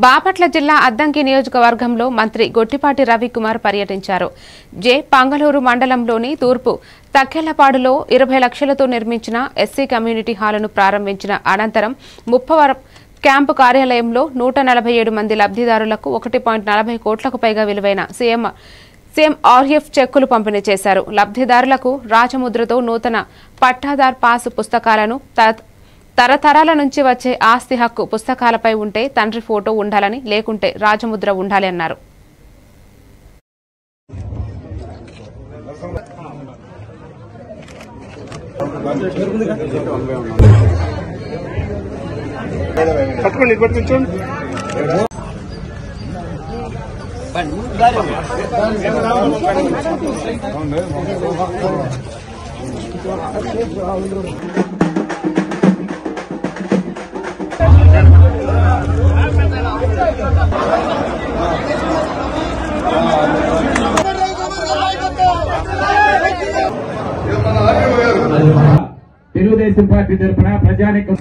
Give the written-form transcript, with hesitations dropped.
బాపట్ల జిల్లా అద్దంకి నియోజకవర్గంలో మంత్రి గొట్టిపాటి రవికుమార్ పర్యటించారు. పంగలూరు మండలంలోని తూర్పు తక్కెళ్లపాడులో 20 లక్షలతో నిర్మించిన ఎస్సీ కమ్యూనిటీ హాలును ప్రారంభించిన అనంతరం ముప్పవరం క్యాంపు కార్యాలయంలో 147 మంది లబ్ధిదారులకు 1.40 కోట్లకు పైగా విలువైన సీఎంఆర్ఎఫ్ చెక్కులు పంపిణీ చేశారు. లబ్ధిదారులకు రాజముద్రతో నూతన పట్టాదార్ పాస్ పుస్తకాలను తరతరాల నుంచి వచ్చే ఆస్తి హక్కు పుస్తకాలపై ఉంటే తండ్రి ఫోటో ఉండాలని, లేకుంటే రాజముద్ర ఉండాలి అన్నారు. తెలుగుదేశం పార్టీ తరఫున ప్రజానికం